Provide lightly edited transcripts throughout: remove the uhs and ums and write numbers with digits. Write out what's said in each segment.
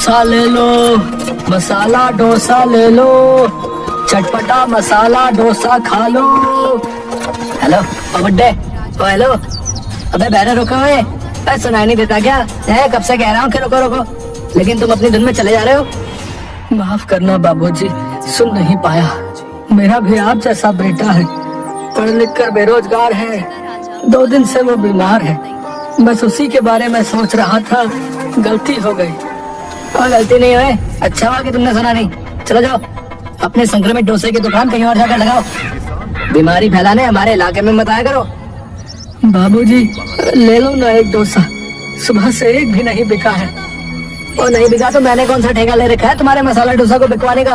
डोसा ले लो, मसाला डोसा ले लो, चटपटा मसाला डोसा खा लो। हेलो ओ बुड्ढे, ओ हेलो। अबे बैठे रुको हुए, सुनाई नहीं देता क्या है? कब से कह रहा हूँ कि रुको रुको, लेकिन तुम अपनी धुन में चले जा रहे हो। माफ करना बाबूजी, सुन नहीं पाया। मेरा भी आप जैसा बेटा है, पढ़ लिख कर बेरोजगार है, 2 दिन से वो बीमार है। बस उसी के बारे में सोच रहा था, गलती हो गई। और गलती नहीं हुई, अच्छा हुआ कि तुमने सुना नहीं। चलो जाओ, अपने संक्रमित डोसे की दुकान कहीं और जाकर लगाओ। बीमारी फैलाने हमारे इलाके में मत आया करो। बाबूजी ले लो ना एक डोसा, सुबह से एक भी नहीं बिका है। और नहीं बिका तो मैंने कौन सा ठेका ले रखा है तुम्हारे मसाला डोसा को बिकवाने का?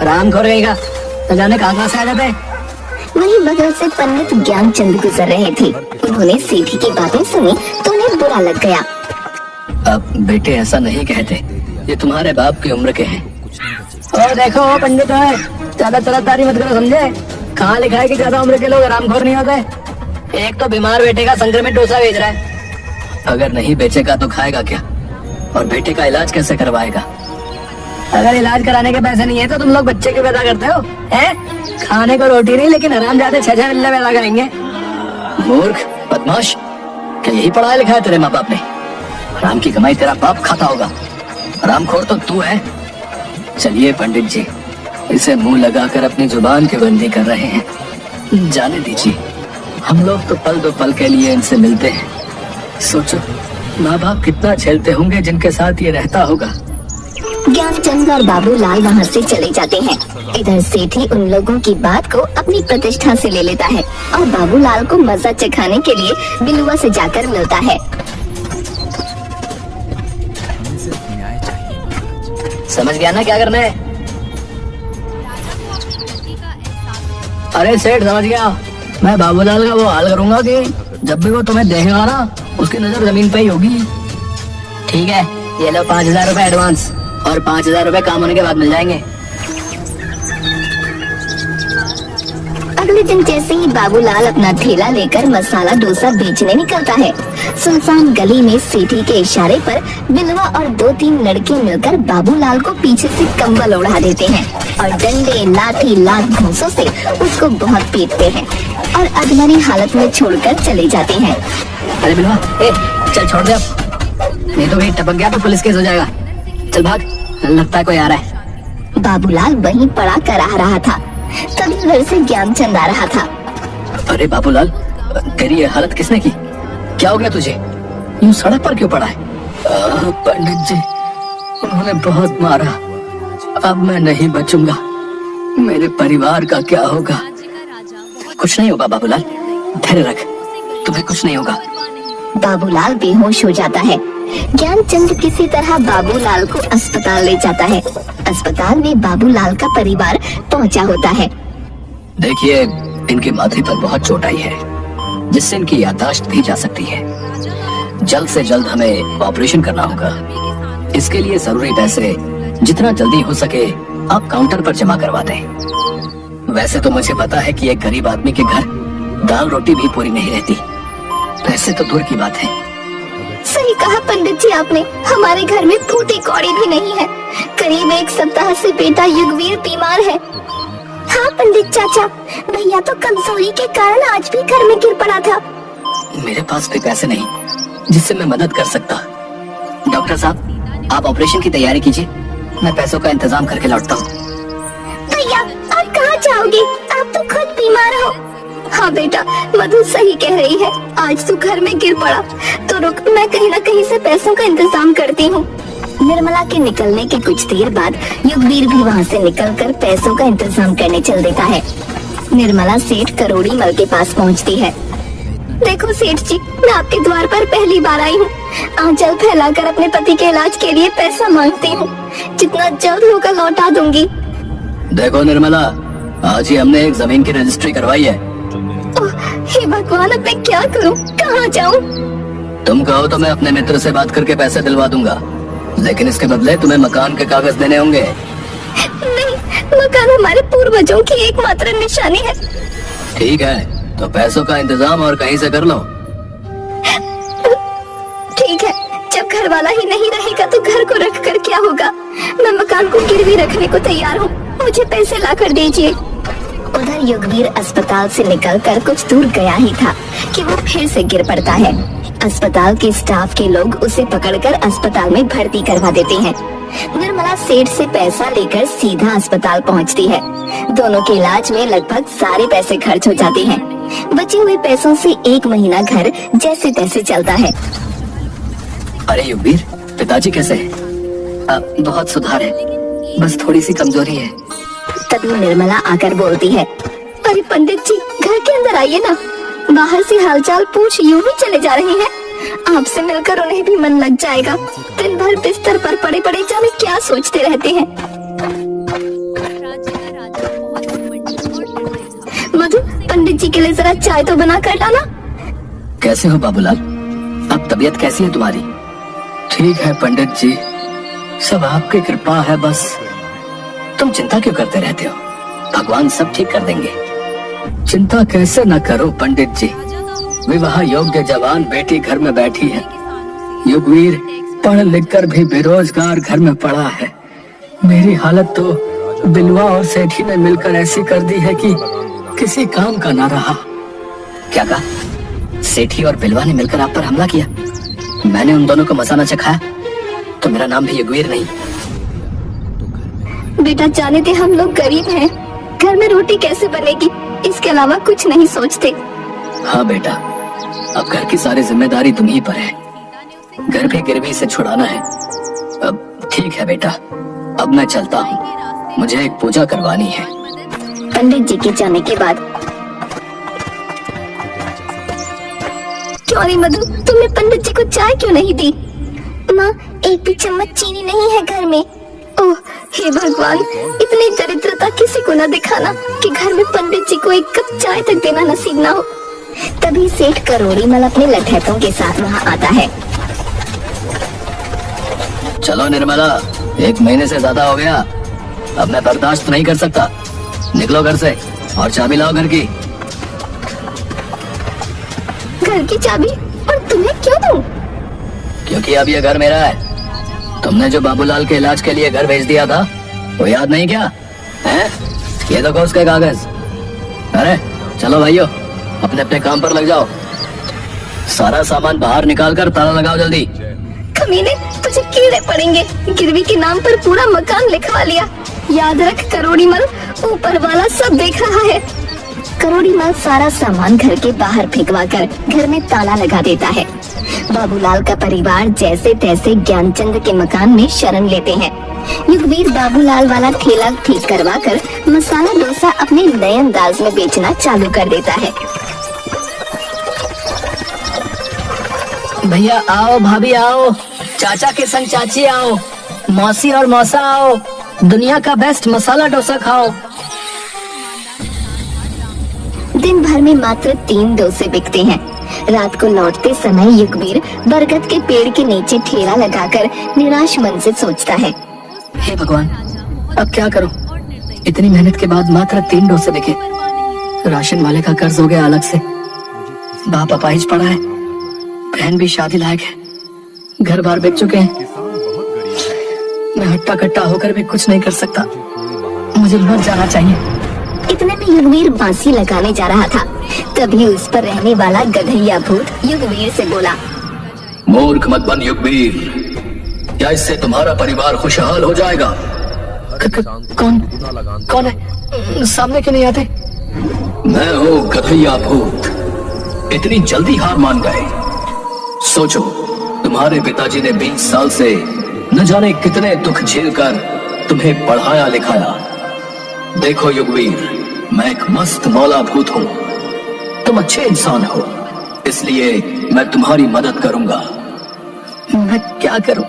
आराम खोर गई का, न जाने कहाँ से आ जाते। वहीं बगल से पंडित ज्ञानचंद गुजर रहे थे। उन्होंने सेठी की बातें सुनी तो उन्हें बुरा लग गया। अब बेटे ऐसा नहीं कहते, ये तुम्हारे बाप की उम्र के हैं। और देखो पंडित है, ज्यादा तरफदारी मत करो, समझे? कहाँ लिखा है कि ज्यादा उम्र के लोग आरामखोर नहीं होते? एक तो बीमार बेटे का संक्रमित डोसा बेच रहा है। अगर नहीं बेचेगा तो खाएगा क्या? और बेटे का इलाज कैसे करवाएगा? अगर इलाज कराने के पैसे नहीं है तो तुम लोग बच्चे क्यों पैदा करते हो? हैं? खाने को रोटी नहीं, लेकिन हराम जाते 6-6 बिल्ले पैदा करेंगे। मूर्ख बदमाश, क्या यही पढ़ाया लिखा है तेरे माँ बाप ने? हराम की कमाई तेरा बाप खाता होगा, हरामखोर तो तू है। चलिए पंडित जी, इसे मुंह लगाकर अपनी जुबान की बंदी कर रहे हैं, जाने दीजिए। हम लोग तो पल दो पल के लिए इनसे मिलते हैं। सोचो माँ बाप कितना झेलते होंगे जिनके साथ ये रहता होगा। ज्ञानचंद और बाबूलाल वहाँ से चले जाते हैं। इधर सेठी उन लोगों की बात को अपनी प्रतिष्ठा से ले लेता है और बाबूलाल को मजा चखाने के लिए बिलुआ से जाकर मिलता है। समझ गया ना क्या करना है? अरे सेठ समझ गया, मैं बाबूलाल का वो हाल करूंगा कि जब भी वो तुम्हें देखेगा ना, उसकी नजर जमीन पे ही होगी। ठीक है, ये लो 5000 रुपए एडवांस, और 5000 रुपए काम होने के बाद मिल जाएंगे। अगले दिन जैसे ही बाबूलाल अपना ठेला लेकर मसाला डोसा बेचने निकलता है, सुनसान गली में सेठी के इशारे पर बिलवा और 2-3 लड़के मिलकर बाबूलाल को पीछे से कंबल ओढ़ा देते हैं और डंडे लाठी लात घूंसों से उसको बहुत पीटते हैं और अधमरी हालत में छोड़कर चले जाते हैं। अरे बिलवा, चल छोड़ दे अब, नहीं तो वही टपक गया तो पुलिस केस हो जाएगा। चल भाग, लगता है कोई आ रहा है। बाबूलाल वहीं पड़ा कराह रहा था, तभी घर से ज्ञानचंद आ रहा था। अरे बाबूलाल, तेरी ये हालत किसने की? क्या हो गया तुझे? यूं सड़क पर क्यों पड़ा है? पंडित जी, उन्होंने बहुत मारा, अब मैं नहीं बचूंगा। मेरे परिवार का क्या होगा? कुछ नहीं होगा बाबूलाल, धैर्य रख, तुम्हें कुछ नहीं होगा। बाबूलाल बेहोश हो जाता है। ज्ञानचंद किसी तरह बाबूलाल को अस्पताल ले जाता है। अस्पताल में बाबूलाल का परिवार पहुंचा होता है। देखिए, इनके माथे पर बहुत चोट आई है, जिससे इनकी याददाश्त भी जा सकती है। जल्द से जल्द हमें ऑपरेशन करना होगा। इसके लिए जरूरी पैसे जितना जल्दी हो सके आप काउंटर पर जमा करवा दें। वैसे तो मुझे पता है कि एक गरीब आदमी के घर दाल रोटी भी पूरी नहीं रहती, पैसे तो दूर की बात है। सही कहा पंडित जी आपने, हमारे घर में फूटी कौड़ी भी नहीं है। करीब 1 सप्ताह से बेटा युगवीर बीमार है। हाँ पंडित चाचा, भैया तो कमजोरी के कारण आज भी घर में गिर पड़ा था। मेरे पास भी पैसे नहीं जिससे मैं मदद कर सकता। डॉक्टर साहब, आप ऑपरेशन की तैयारी कीजिए, मैं पैसों का इंतजाम करके लौटता हूँ। भैया आप कहाँ जाओगे? आप तो खुद बीमार हो। हाँ बेटा, मधु सही कह रही है, आज तू घर में गिर पड़ा तो रुक, मैं कहीं न कहीं से पैसों का इंतजाम करती हूँ। निर्मला के निकलने के कुछ देर बाद युगवीर भी वहाँ से निकलकर पैसों का इंतजाम करने चल देता है। निर्मला सेठ करोड़ी मल के पास पहुँचती है। देखो सेठ जी, मैं आपके द्वार पर पहली बार आई हूँ। आंचल फैलाकर अपने पति के इलाज के लिए पैसा मांगती हूँ, जितना जल्द होगा लौटा दूंगी। देखो निर्मला, आज ही हमने एक जमीन की रजिस्ट्री करवाई है। हे भगवान, अब मैं क्या करूं? कहाँ जाऊं? तुम कहो तो मैं अपने मित्र से बात करके पैसे दिलवा दूंगा, लेकिन इसके बदले तुम्हें मकान के कागज देने होंगे। नहीं, मकान हमारे पूर्वजों की एकमात्र निशानी है। ठीक है, तो पैसों का इंतजाम और कहीं से कर लो। ठीक है, जब घर घर वाला ही नहीं रहेगा तो घर को रख कर क्या होगा। मैं मकान को गिरवी रखने को तैयार हूँ, मुझे पैसे ला कर दीजिए। उधर युगवीर अस्पताल से निकलकर कुछ दूर गया ही था कि वो फिर से गिर पड़ता है। अस्पताल के स्टाफ के लोग उसे पकड़कर अस्पताल में भर्ती करवा देते हैं। निर्मला सेठ से पैसा लेकर सीधा अस्पताल पहुंचती है। दोनों के इलाज में लगभग सारे पैसे खर्च हो जाते हैं। बचे हुए पैसों से 1 महीना घर जैसे तैसे चलता है। अरे युगवीर, पिताजी कैसे हैं? बहुत सुधार है, बस थोड़ी सी कमजोरी है। तभी निर्मला आकर बोलती है, अरे पंडित जी घर के अंदर आइए ना, बाहर से हालचाल पूछ यूं ही चले जा रहे हैं। आपसे मिलकर उन्हें भी मन लग जाएगा। दिन भर बिस्तर पर पड़े पड़े जाने क्या सोचते रहते हैं। मधु, पंडित जी के लिए जरा चाय तो बना कर लाना। कैसे हो बाबूलाल? अब तबीयत कैसी है तुम्हारी? ठीक है पंडित जी, सब आपकी कृपा है। बस तुम चिंता क्यों करते रहते हो? भगवान सब ठीक कर देंगे। चिंता कैसे न करो पंडित जी, विवाह योग्य जवान बेटी घर में बैठी है। युगवीर पढ़ लिख कर भी बेरोजगार घर में पड़ा है। मेरी हालत तो बिलवा और सेठी ने मिलकर ऐसी कर दी है कि किसी काम का ना रहा। क्या कहा? सेठी और बिलवा ने मिलकर आप पर हमला किया? मैंने उन दोनों को मसा न चखाया तो मेरा नाम भी युगवीर नहीं। बेटा जाने दे, हम लोग गरीब हैं, घर में रोटी कैसे बनेगी, इसके अलावा कुछ नहीं सोचते। हाँ बेटा, अब घर की सारी जिम्मेदारी तुम्ही पर है। घर भी गिरवी से छुड़ाना है। अब ठीक है बेटा, अब मैं चलता हूँ, मुझे एक पूजा करवानी है। पंडित जी के जाने के बाद, क्यों नहीं मधु, तुमने पंडित जी को चाय क्यों नहीं दी? माँ, एक भी चम्मच चीनी नहीं है घर में। ओह हे भगवान, इतनी दरिद्रता किसी को न दिखाना कि घर में पंडित जी को एक कप चाय तक देना नसीब ना हो। तभी सेठ करोड़ीमल अपने लठैतों के साथ वहाँ आता है। चलो निर्मला, 1 महीने से ज्यादा हो गया, अब मैं बर्दाश्त नहीं कर सकता। निकलो घर से और चाबी लाओ घर की। घर की चाबी? और तुम्हें क्यों दूं? क्योंकि अब ये घर मेरा है। तुमने जो बाबूलाल के इलाज के लिए घर भेज दिया था वो याद नहीं क्या है? ये देखो उसके कागज। अरे चलो भाइयों, अपने अपने काम पर लग जाओ। सारा सामान बाहर निकाल कर ताला लगाओ जल्दी। कमीने, तुझे कीड़े पड़ेंगे, गिरवी के नाम पर पूरा मकान लिखवा लिया। याद रख करोड़ीमल, ऊपर वाला सब देख रहा है। करोड़ीमल सारा सामान घर के बाहर फेंकवा कर घर में ताला लगा देता है। बाबूलाल का परिवार जैसे तैसे ज्ञानचंद के मकान में शरण लेते हैं। युगवीर बाबूलाल वाला ठेला ठीक करवा कर मसाला डोसा अपने नए अंदाज में बेचना चालू कर देता है। भैया आओ, भाभी आओ, चाचा के संग चाची आओ, मौसी और मौसा आओ, दुनिया का बेस्ट मसाला डोसा खाओ। दिन भर में मात्र 3 डोसे बिकते हैं। रात को लौटते समय युगवीर बरगद के पेड़ के नीचे ठेला लगाकर निराश मन से सोचता है, हे भगवान, अब क्या करूं? इतनी मेहनत के बाद मात्र 3 डोसे बिके। राशन वाले का कर्ज हो गया अलग से, बाप अपाहिज पड़ा है, बहन भी शादी लायक है, घर बार बिक चुके हैं। मैं हट्टा कट्टा होकर भी कुछ नहीं कर सकता, मुझे मर जाना चाहिए। इतने में युगवीर बांसी लगाने जा रहा था, तभी उस पर रहने वाला गधैया भूत युगवीर से बोला, मूर्ख मत बन युगवीर, क्या इससे तुम्हारा परिवार खुशहाल हो जाएगा? कौन है? सामने क्यों नहीं आते? मैं हूँ गधैया भूत। इतनी जल्दी हार मान गए? सोचो, तुम्हारे पिताजी ने 20 साल से न जाने कितने दुख झेलकर तुम्हें पढ़ाया लिखाया। देखो युगवीर, मैं एक मस्त मौला भूत हूँ, तुम अच्छे इंसान हो, इसलिए मैं तुम्हारी मदद करूंगा। मैं क्या करूं?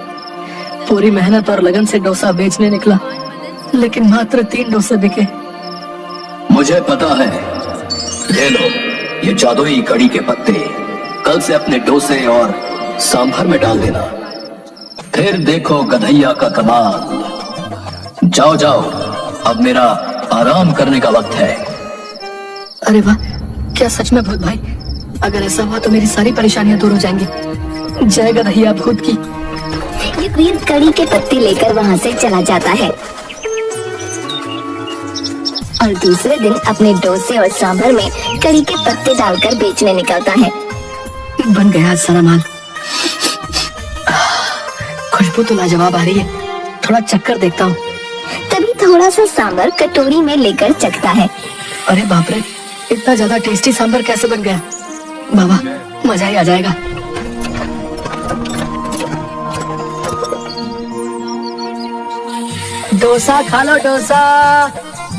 पूरी मेहनत और लगन से डोसा बेचने निकला, लेकिन मात्र 3 डोसे बिके। मुझे पता है, ले लो ये जादुई कड़ी के पत्ते, कल से अपने डोसे और सांभर में डाल देना, फिर देखो गधैया का कमाल। जाओ जाओ, अब मेरा आराम करने का वक्त है। अरे वाह, क्या सच में भूत भाई? अगर ऐसा हुआ तो मेरी सारी परेशानियां दूर हो जाएंगी। जय गधैया भूत की। युगवीर कड़ी के पत्ते लेकर वहाँ से चला जाता है और दूसरे दिन अपने डोसे और सांभर में कड़ी के पत्ते डालकर बेचने निकलता है। बन गया सारा माल। खुशबू तो लाजवाब आ रही है, थोड़ा चक्कर देखता हूँ। तभी थोड़ा सा सांभर कटोरी में लेकर चखता है। अरे बाप रे, इतना ज्यादा टेस्टी सांभर कैसे बन गया? बाबा, मजा ही आ जाएगा। डोसा खा लो डोसा,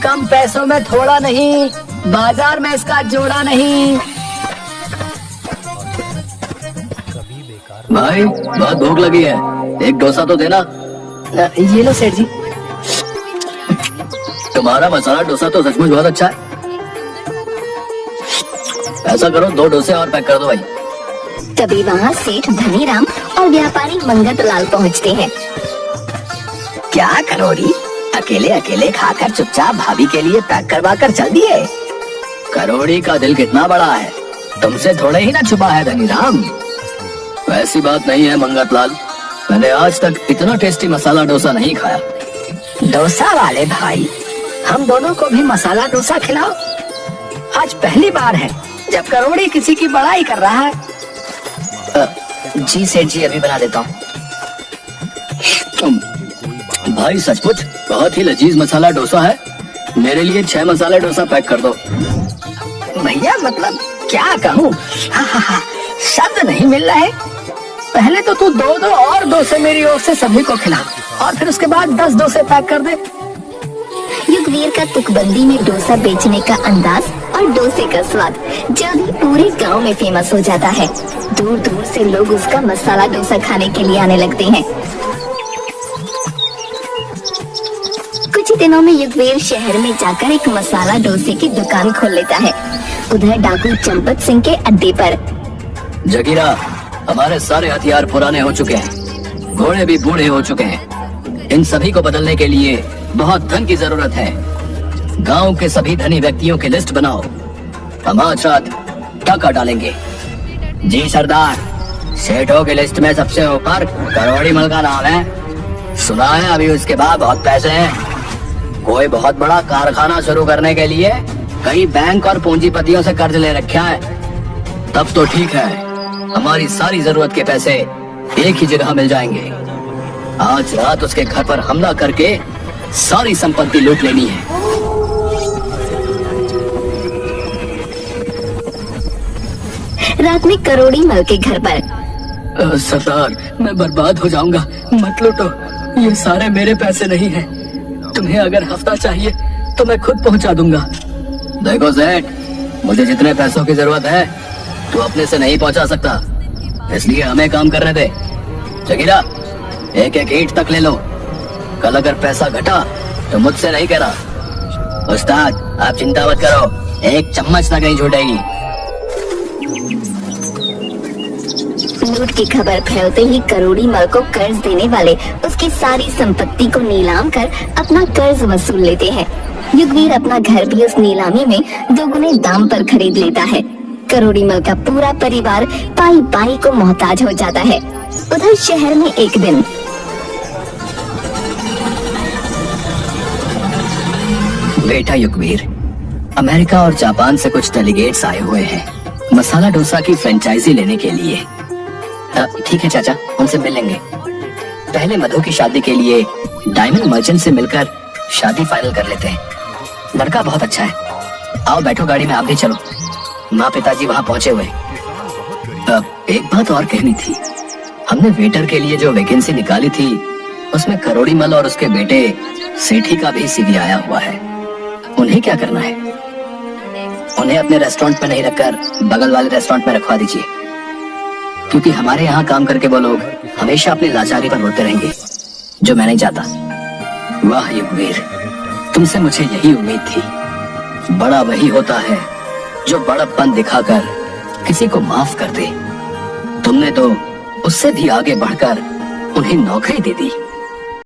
कम पैसों में थोड़ा नहीं, बाजार में इसका जोड़ा नहीं। भाई बहुत भूख लगी है, एक डोसा तो देना। ये लो सेठ जी। तुम्हारा मसाला डोसा तो सचमुच बहुत अच्छा है। ऐसा करो 2 डोसे और पैक कर दो भाई। तभी वहाँ सेठ धनीराम और व्यापारी मंगत लाल पहुँचते हैं। क्या करोड़ी, अकेले अकेले खाकर चुपचाप भाभी के लिए पैक करवा कर चल दिए? करोड़ी का दिल कितना बड़ा है, तुमसे थोड़े ही ना छुपा है धनीराम। वैसी बात नहीं है मंगत लाल, मैंने आज तक इतना टेस्टी मसाला डोसा नहीं खाया। डोसा वाले भाई, हम दोनों को भी मसाला डोसा खिलाओ। आज पहली बार है जब करोड़ी किसी की बड़ाई कर रहा है। जी सेठ जी, अभी बना देता हूँ। भाई सचमुच बहुत ही लजीज मसाला डोसा है, मेरे लिए 6 मसाला डोसा पैक कर दो। भैया मतलब क्या कहूँ, शब्द नहीं मिल रहा है। पहले तो तू 2 और डोसे मेरी ओर से सभी को खिला, और फिर उसके बाद 10 डोसे पैक कर दे। युगवीर का तुकबंदी में डोसा बेचने का अंदाज और डोसे का स्वाद जल्द ही पूरे गांव में फेमस हो जाता है। दूर दूर से लोग उसका मसाला डोसा खाने के लिए आने लगते हैं। कुछ ही दिनों में युगवीर शहर में जाकर एक मसाला डोसे की दुकान खोल लेता है। उधर डाकू चंपत सिंह के अड्डे पर। जगीरा, हमारे सारे हथियार पुराने हो चुके हैं, घोड़े भी बूढ़े हो चुके हैं। इन सभी को बदलने के लिए बहुत धन की जरूरत है। गांव के सभी धनी व्यक्तियों की लिस्ट बनाओ, हम आज रात टाका डालेंगे। जी सरदार, सेठों की लिस्ट में सबसे ऊपर करोड़ी मल का नाम है। सुना है अभी उसके बाद बहुत पैसे हैं। कोई बहुत बड़ा कारखाना शुरू करने के लिए कई बैंक और पूंजीपतियों से कर्ज ले रखा है। तब तो ठीक है, हमारी सारी जरूरत के पैसे एक ही जगह मिल जाएंगे। आज रात उसके घर पर हमला करके सारी संपत्ति लूट लेनी है। रात में करोड़ी मल के घर पर। सरदार, मैं बर्बाद हो जाऊंगा, मत लूटो, ये सारे मेरे पैसे नहीं हैं। तुम्हें अगर हफ्ता चाहिए तो मैं खुद पहुंचा दूंगा। देखो सेठ, मुझे जितने पैसों की जरूरत है तू अपने से नहीं पहुंचा सकता, इसलिए हमें काम करने दे। जगीरा, एक एक ईंट तक ले लो। कल अगर पैसा घटा तो मुझसे नहीं कहना। उस्ताद, आप चिंता मत करो, एक चम्मच तक नहीं छूटेगी। लूट की खबर फैलते ही करोड़ी मल को कर्ज देने वाले उसकी सारी संपत्ति को नीलाम कर अपना कर्ज वसूल लेते हैं। युगवीर अपना घर भी उस नीलामी में 2 गुने दाम पर खरीद लेता है। करोड़ी मल का पूरा परिवार पाई पाई को मोहताज हो जाता है। उधर शहर में एक दिन बेटा युगवीर, अमेरिका और जापान से कुछ डेलीगेट्स आए हुए हैं मसाला डोसा की फ्रेंचाइजी लेने के लिए। ठीक है चाचा, उनसे मिल लेंगे। पहले मधु की शादी के लिए डायमंड मर्चेंट से मिलकर शादी फाइनल कर लेते हैं। लड़का बहुत अच्छा है। आओ बैठो गाड़ी में, आप भी चलो। माँ पिताजी वहाँ पहुँचे हुए। एक बात और कहनी थी, हमने वेटर के लिए जो वैकेंसी निकाली थी उसमें करोड़ी मल और उसके बेटे सेठी का भी सीवी आया हुआ है। उन्हें क्या करना है? उन्हें अपने रेस्टोरेंट में नहीं रखकर बगल वाले रेस्टोरेंट में रखवा दीजिए, क्योंकि हमारे यहाँ काम करके वो लोग हमेशा अपनी लाचारी पर रोते रहेंगे, जो मैं नहीं चाहता। वाह युगवीर, तुमसे मुझे यही उम्मीद थी। बड़ा वही होता है जो बड़प्पन दिखाकर किसी को माफ कर दे। तुमने तो उससे भी आगे बढ़कर उन्हें नौकरी दे दी।